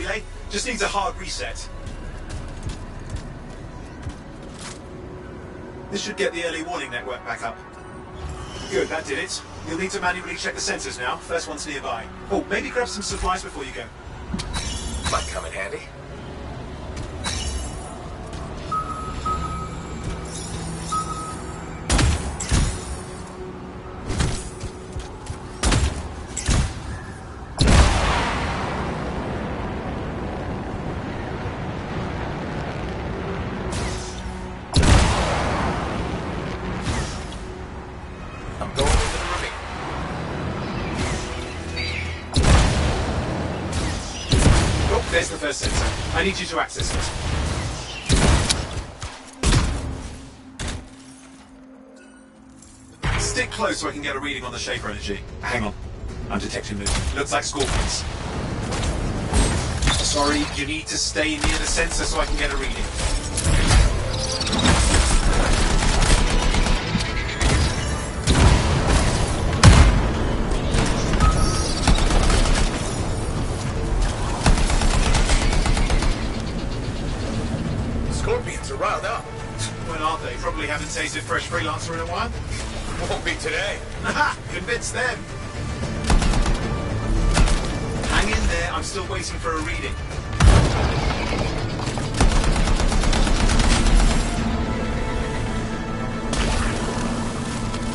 relay. Just needs a hard reset. This should get the early warning network back up. Good, that did it. You'll need to manually check the sensors now. First one's nearby. Oh, maybe grab some supplies before you go. Might come in handy. There's the first sensor. I need you to access it. Stick close so I can get a reading on the shaper energy. Hang on. I'm detecting movement. Looks like scorpions. Sorry, you need to stay near the sensor so I can get a reading. Scorpions are riled up. When aren't they? Probably haven't tasted fresh freelancer in a while. Won't be today. Aha! Convince them. Hang in there. I'm still waiting for a reading.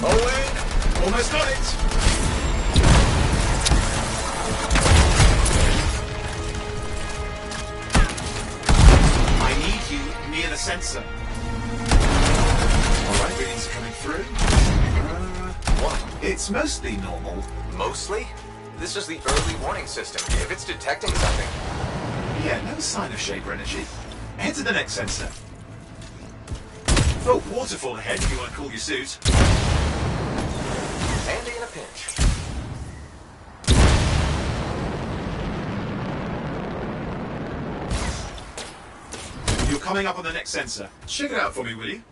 Owen! Almost got it. Near the sensor. Alright, readings are coming through. What? It's mostly normal. Mostly? This is the early warning system. If it's detecting something... Yeah, no sign of shaper energy. Head to the next sensor. Oh, waterfall ahead if you want to cool your suit. Handy in a pinch. You're coming up on the next sensor. Check it out for me, will you?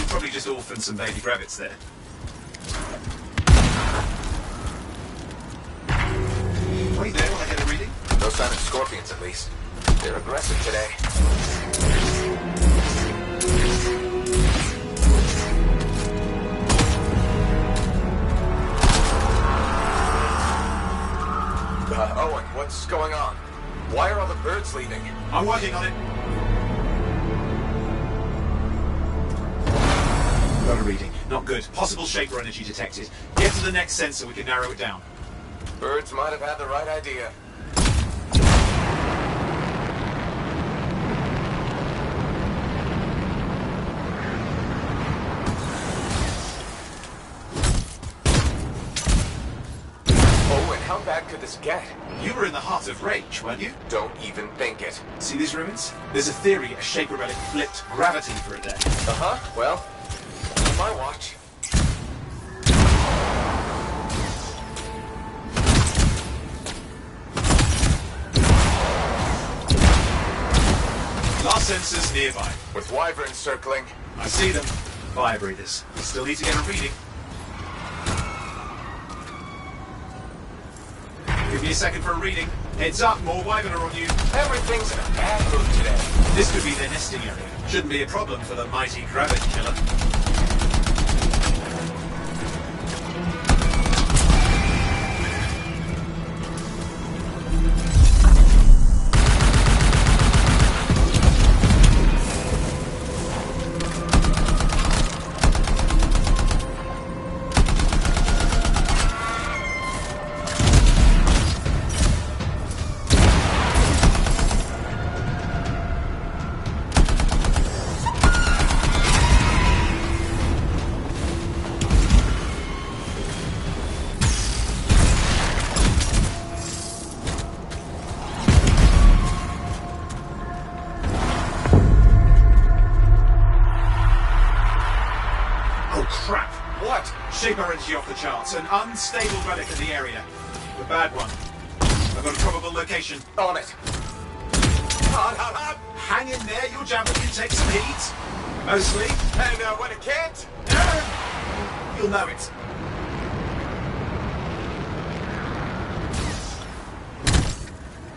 Probably just orphaned some baby rabbits there. Wait there while I get a reading. No sign of scorpions, at least. They're aggressive today. Owen, what's going on? Why are all the birds leaving? I'm working on it. Got a reading. Not good. Possible shaper energy detected. Get to the next sensor, we can narrow it down. Birds might have had the right idea. Oh, and how bad could this get? You were in the heart of rage, weren't you? Don't even think it. See these ruins? There's a theory a shaper relic flipped gravity for a day. Uh-huh. Well, on my watch. Last sensors nearby. With wyverns circling. I see them. Fire breathers. We still need to get a reading. Give me a second for a reading. Heads up, more wyvern are on you. Everything's in a bad mood today. This could be their nesting area. Shouldn't be a problem for the mighty gravity killer. crap! What? Shaper energy off the charts. An unstable relic in the area. The bad one. I've got a probable location. On it. Hot. Hang in there, your javelin can take some heat. Mostly. And when it can't? You'll know it.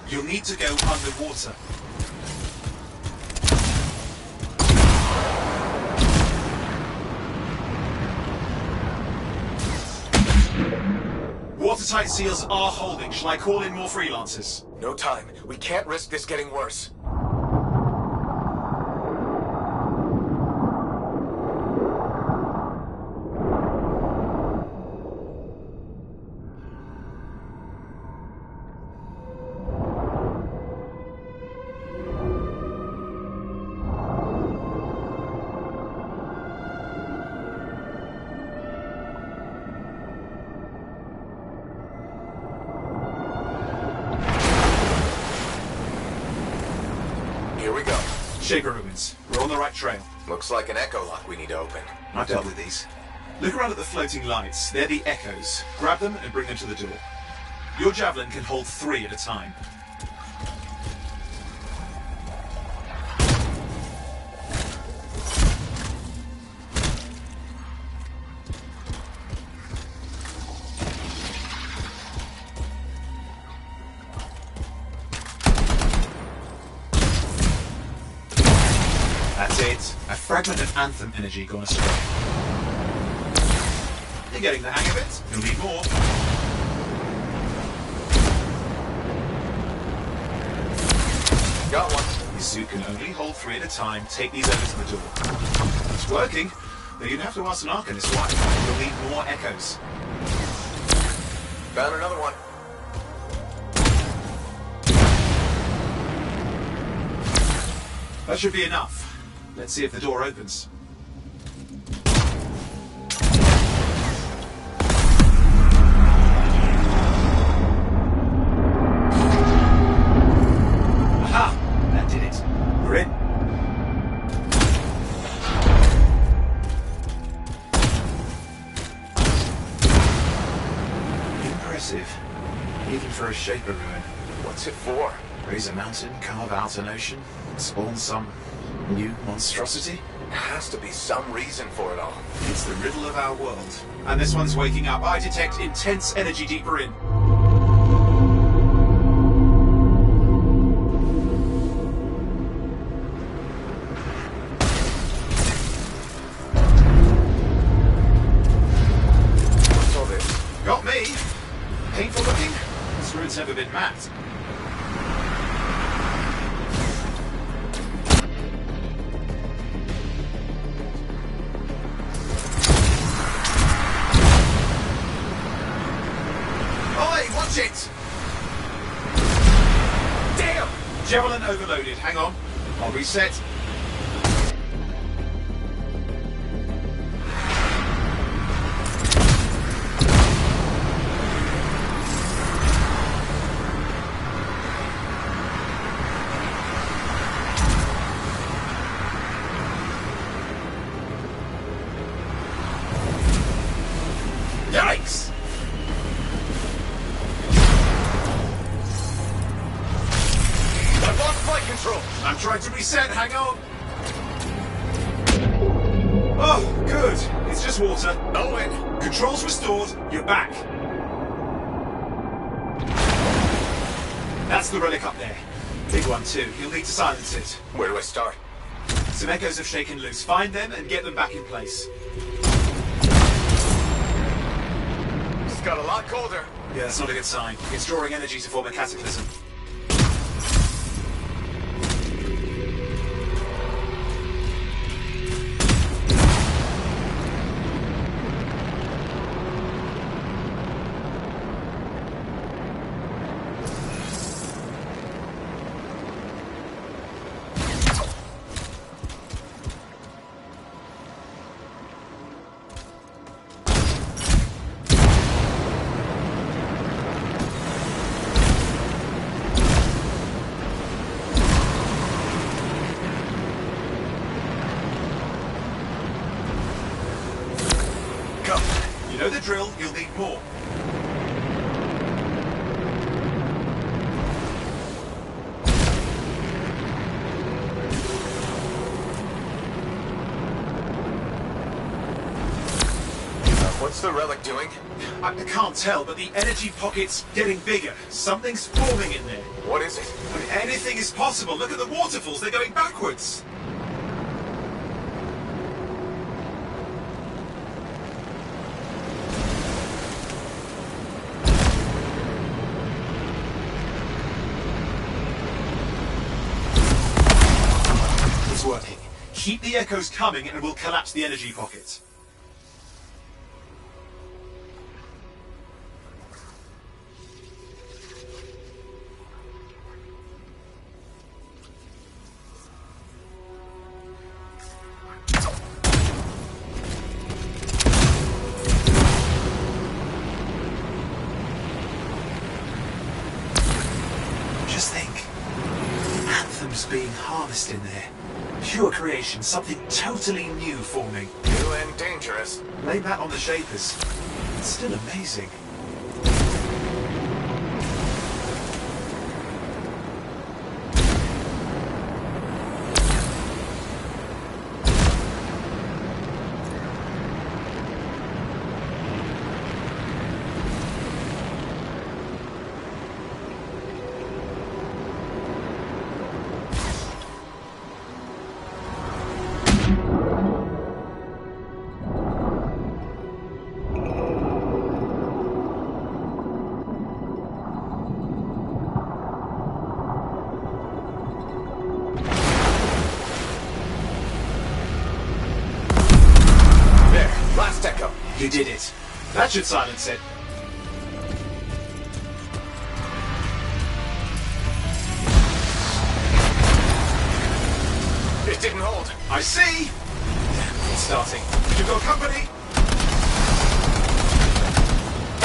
You'll need to go underwater. Watertight seals are holding. Shall I call in more freelancers? No time. We can't risk this getting worse. Here we go. Shaper ruins. We're on the right trail. Looks like an echo lock we need to open. I've dealt with these. Look around at the floating lights. They're the echoes. Grab them and bring them to the door. Your javelin can hold 3 at a time. That's it. A fragment of Anthem energy gone astray. You're getting the hang of it. You'll need more. Got one. Your suit can only hold 3 at a time. Take these over to the door. It's working, though you'd have to ask an Arcanist why. You'll need more echoes. Found another one. That should be enough. Let's see if the door opens. Aha! That did it. We're in. Impressive. Even for a Shaper ruin. What's it for? Raise a mountain, carve out an ocean, spawn some new monstrosity? There has to be some reason for it all. It's the riddle of our world. And this one's waking up. I detect intense energy deeper in. What's all this? Got me. Painful looking? This ruin's never been mapped. Watch it! Damn! Javelin overloaded. Hang on. I'll reset. Yikes! Flight control! I'm trying to reset, hang on! Oh, good. It's just water. Owen! Controls restored, you're back. That's the relic up there. Big one too. You'll need to silence it. Where do I start? Some echoes have shaken loose. Find them and get them back in place. It's got a lot colder. Yeah, that's not a good sign. It's drawing energy to form a cataclysm. Go. You know the drill, you'll need more. What's the relic doing? I can't tell, but the energy pocket's getting bigger. Something's forming in there. What is it? I mean, anything is possible. Look at the waterfalls, they're going backwards. It's working. Keep the echoes coming and we'll collapse the energy pocket. Just think, anthems being harnessed in there. Pure creation, something totally new forming. New and dangerous. Blame that on the Shapers. It's still amazing. Last echo. You did it. That should silence it. It didn't hold. I see! It's starting. You've got company?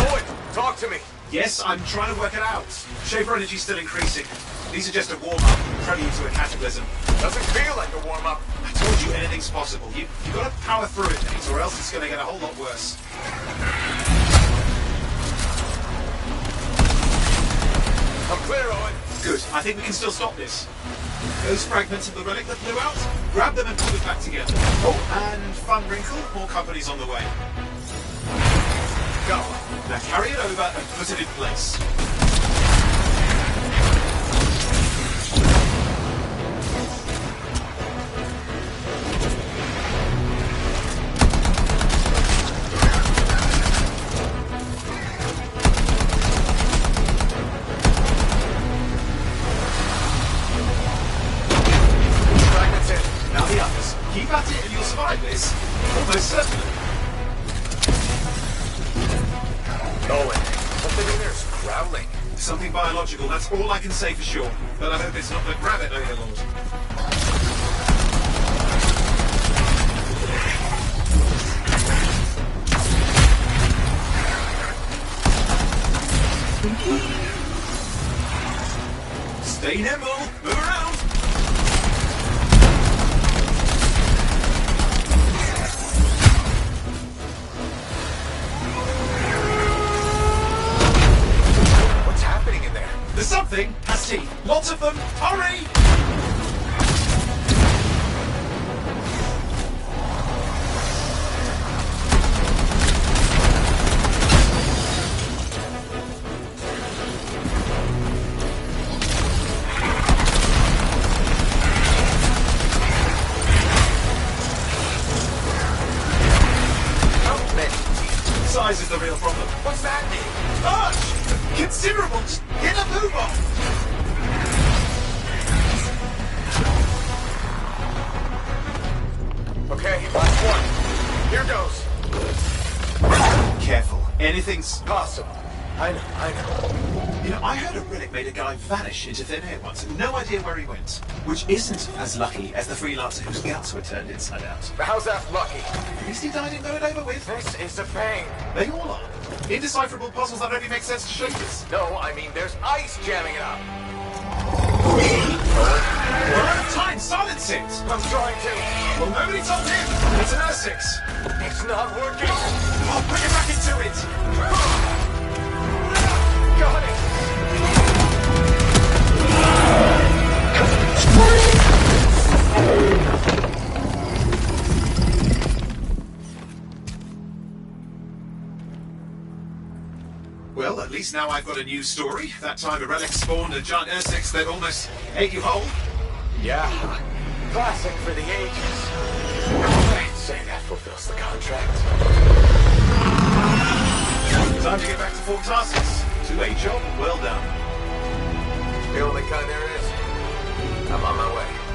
Owen, talk to me. Yes, I'm trying to work it out. Shaper energy's still increasing. These are just a warm-up, prelude to a cataclysm. Doesn't feel like a warm-up. I told you anything's possible. You've got to power through it, mate, or else it's going to get a whole lot worse. I'm clear, Owen. Good. I think we can still stop this. Those fragments of the relic that blew out, grab them and put it back together. Oh, and fun wrinkle, more company's on the way. Go. Now carry it over and put it in place. Now the others. Keep at it and you'll survive this. Almost certainly. Owen, something in there's growling. Something biological, that's all I can say for sure. But I hope it's not the rabbit overlord. Stay nimble, move around. What's happening in there? There's something has teeth. Lots of them. Hurry! How many? Size is the real problem. What's that mean? Large! Considerable! Just get a move on! Okay, last one. Here goes. Careful. Anything's... Possible. I know. You know, I heard a relic made a guy vanish into thin air once. No idea where he went. Which isn't as lucky as the freelancer whose guts were turned inside out. How's that lucky? At least he died and got it over with. This is a pain. They all are. Indecipherable puzzles that only make sense to Shapers. No, I mean there's ice jamming it up. We're out of time. Silence it. I'm trying to. Well, nobody told him. It's an R6. It's not working. What? Well, at least now I've got a new story. That time a relic spawned a giant Ursex that almost ate you whole. Yeah, classic for the ages. I'd say that fulfills the contract. Time to get back to Fort Tarsus. 2A job, well done. The only kind there is. I'm on my way.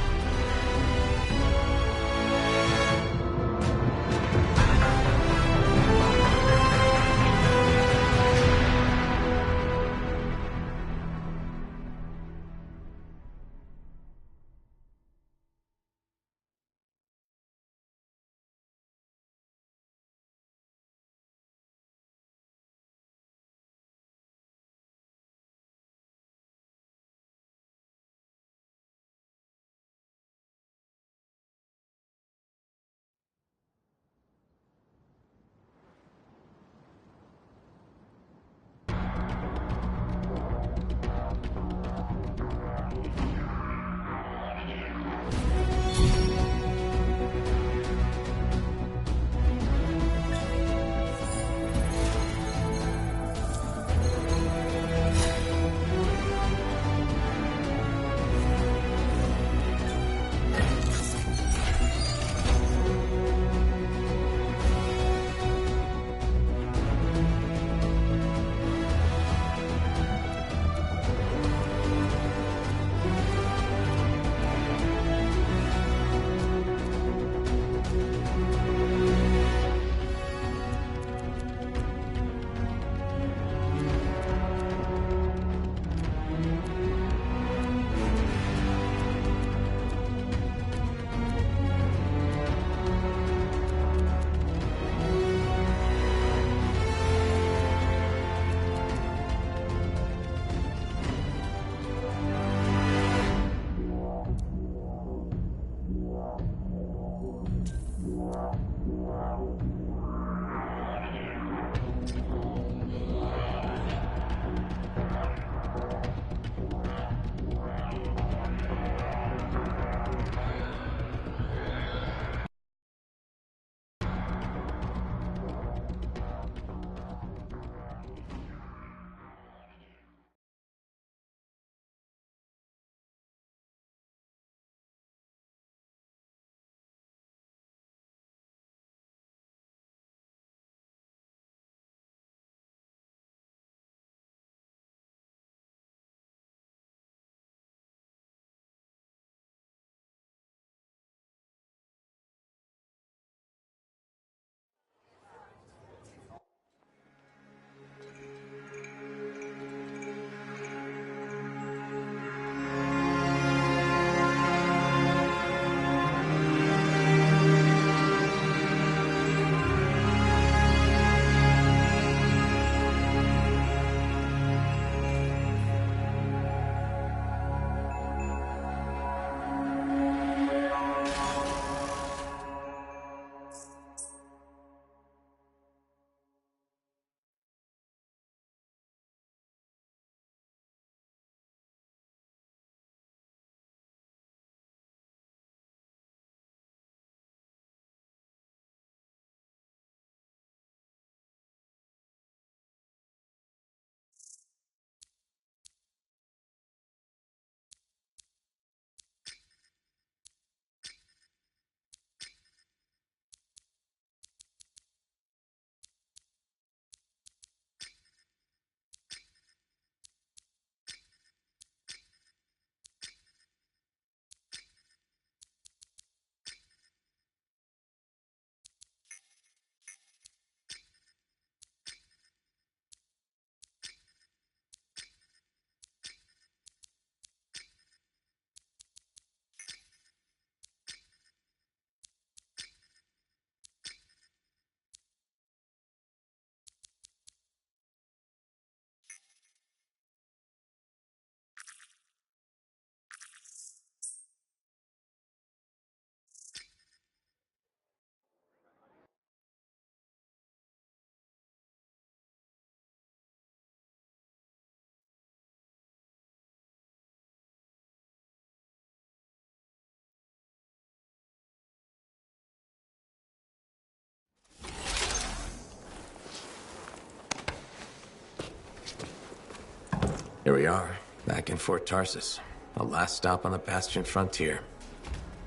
Here we are, back in Fort Tarsus. The last stop on the Bastion frontier.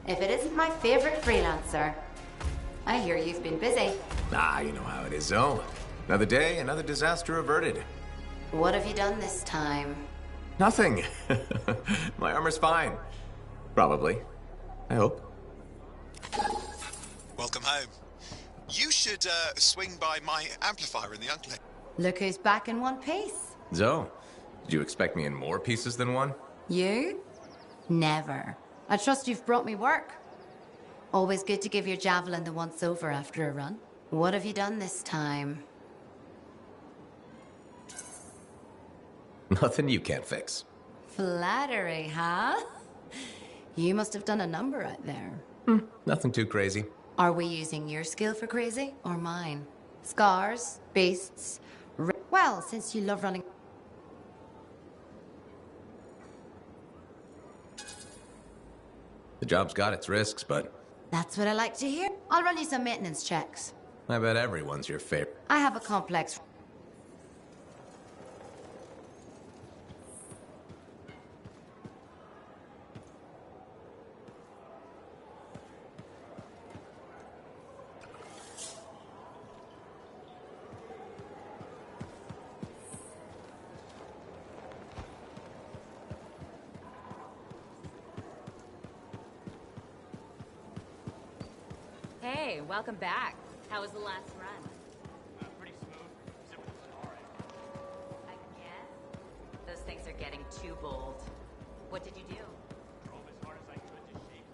If it isn't my favorite freelancer. I hear you've been busy. Ah, you know how it is, Zoe. Another day, another disaster averted. What have you done this time? Nothing. My armor's fine. Probably. I hope. Welcome home. You should swing by my amplifier in the Uncle. Look who's back in one piece. Zoe, did you expect me in more pieces than one? You? Never. I trust you've brought me work. Always good to give your javelin the once-over after a run. What have you done this time? Nothing you can't fix. Flattery, huh? You must have done a number out there. Nothing too crazy. Are we using your skill for crazy or mine? Scars, beasts. Well, since you love running. The job's got its risks, but That's what I like to hear. I'll run you some maintenance checks. I bet everyone's your favorite. I have a complex. Hey, welcome back. How was the last run? Pretty smooth. Except for the scarring. I guess. Those things are getting too bold. What did you do? Drove as hard as I could to shake.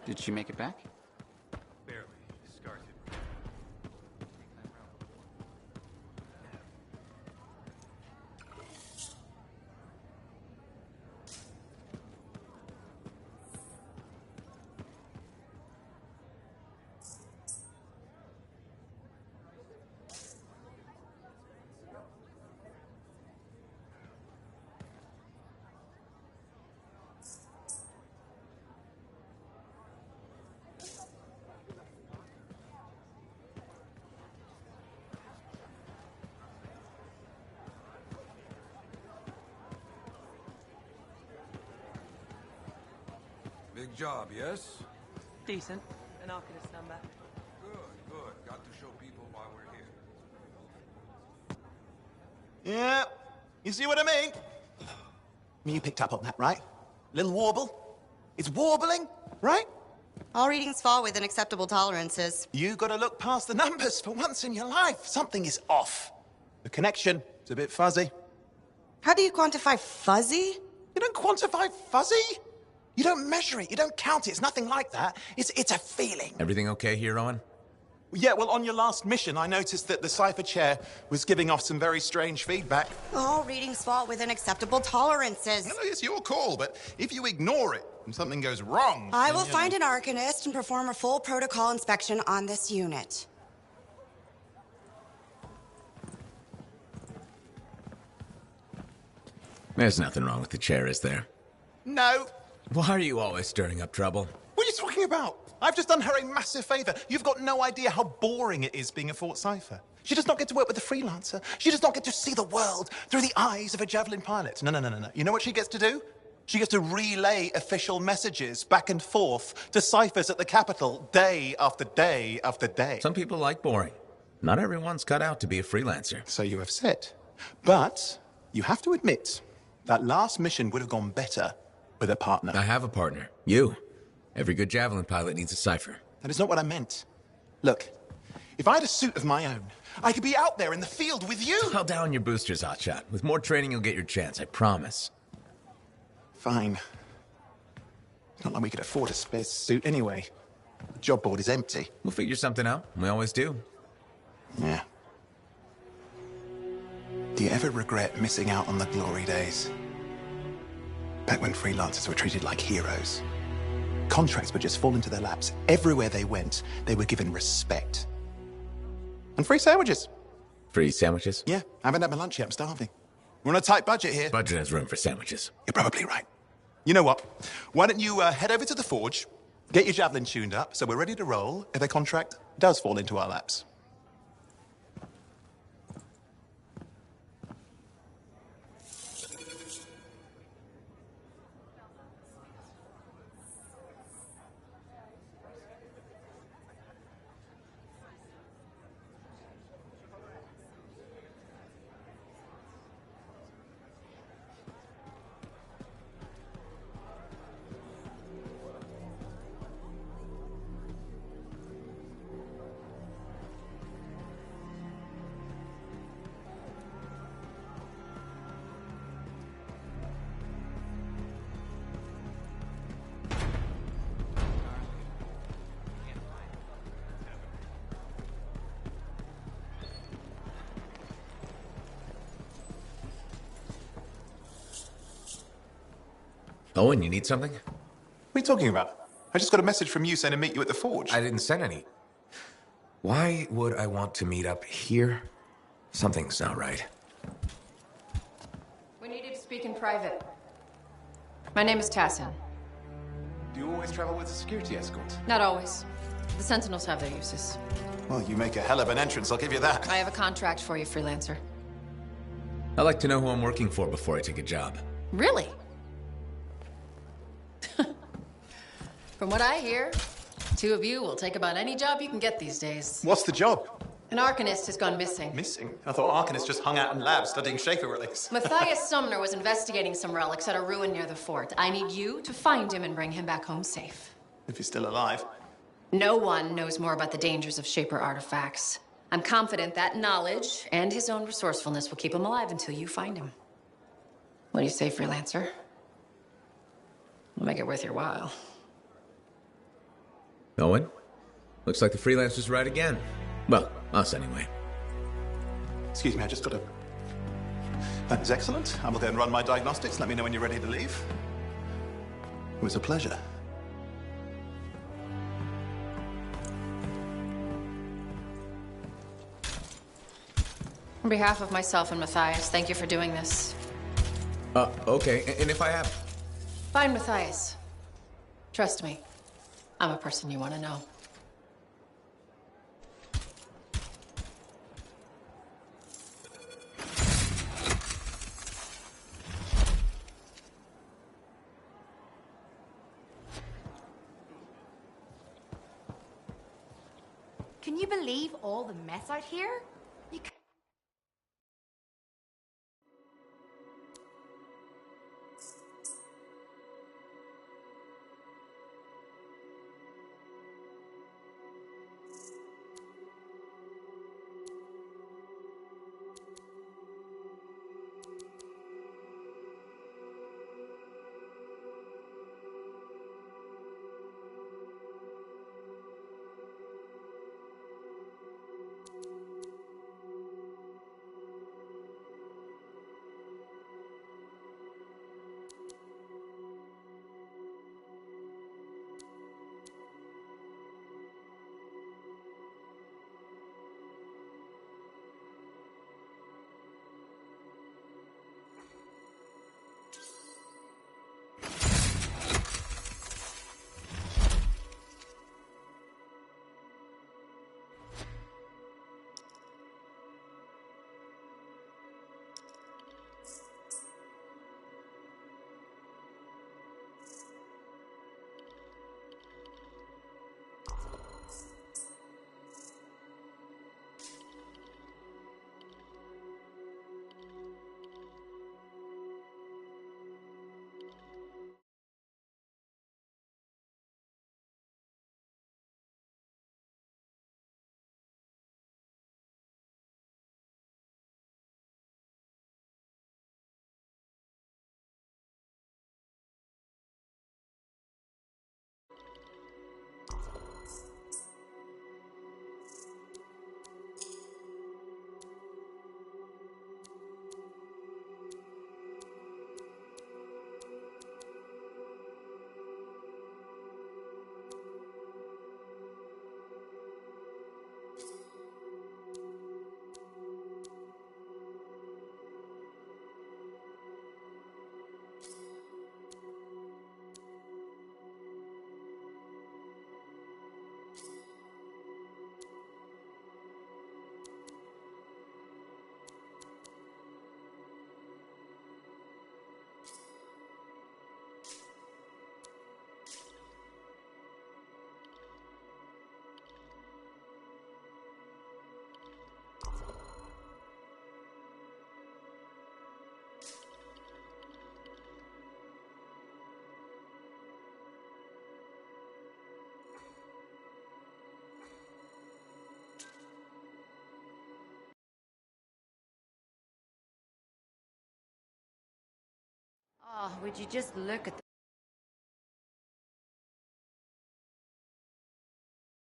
Did she make it back? Barely. Scars hit. Big job, yes? Decent. An Arcanist number. Good, good. Got to show people why we're here. Yeah, you see what I mean? You picked up on that, right? Little warble? It's warbling, right? All readings fall within acceptable tolerances. You gotta look past the numbers for once in your life. Something is off. The connection is a bit fuzzy. How do you quantify fuzzy? You don't quantify fuzzy? You don't measure it, you don't count it, it's nothing like that. It's a feeling. Everything okay here, Owen? Yeah, well, on your last mission, I noticed that the cipher chair was giving off some very strange feedback. All readings fall within acceptable tolerances. No, it's your call, but if you ignore it and something goes wrong... I will find an Arcanist and perform a full protocol inspection on this unit. There's nothing wrong with the chair, is there? No. Why are you always stirring up trouble? What are you talking about? I've just done her a massive favor. You've got no idea how boring it is being a Fort Cypher. She does not get to work with a freelancer. She does not get to see the world through the eyes of a Javelin pilot. No. You know what she gets to do? She gets to relay official messages back and forth to ciphers at the Capitol day after day after day. Some people like boring. Not everyone's cut out to be a freelancer. So you have said. But you have to admit, that last mission would have gone better with a partner. I have a partner. You. Every good Javelin pilot needs a cipher. That is not what I meant. Look, if I had a suit of my own, I could be out there in the field with you. I'll down your boosters, Hotshot. With more training, you'll get your chance, I promise. Fine. It's not like we could afford a spare suit anyway. The job board is empty. We'll figure something out. We always do. Yeah. Do you ever regret missing out on the glory days? Back when freelancers were treated like heroes. Contracts would just fall into their laps. Everywhere they went, they were given respect. And free sandwiches. Free sandwiches? Yeah, I haven't had my lunch yet. I'm starving. We're on a tight budget here. Budget has room for sandwiches. You're probably right. You know what? Why don't you head over to the forge, get your Javelin tuned up, so we're ready to roll if a contract does fall into our laps. Owen, you need something? What are you talking about? I just got a message from you saying to meet you at the forge. I didn't send any. Why would I want to meet up here? Something's not right. We needed to speak in private. My name is Tassin. Do you always travel with a security escort? Not always. The Sentinels have their uses. Well, you make a hell of an entrance, I'll give you that. I have a contract for you, freelancer. I like to know who I'm working for before I take a job. Really? From what I hear, two of you will take about any job you can get these days. What's the job? An Arcanist has gone missing. Missing? I thought Arcanists just hung out in labs studying Schaefer relics. Matthias Sumner was investigating some relics at a ruin near the fort. I need you to find him and bring him back home safe. If he's still alive. No one knows more about the dangers of Shaper artifacts. I'm confident that knowledge and his own resourcefulness will keep him alive until you find him. What do you say, freelancer? We'll make it worth your while. Owen? Looks like the freelancer's right again. Well, us anyway. Excuse me, I just got to... That is excellent. I will go and run my diagnostics. Let me know when you're ready to leave. It was a pleasure. On behalf of myself and Matthias, thank you for doing this. Okay. And if I have... Find Matthias. Trust me. I'm a person you want to know. Can you believe all the mess out here? You c- Oh, would you just look at the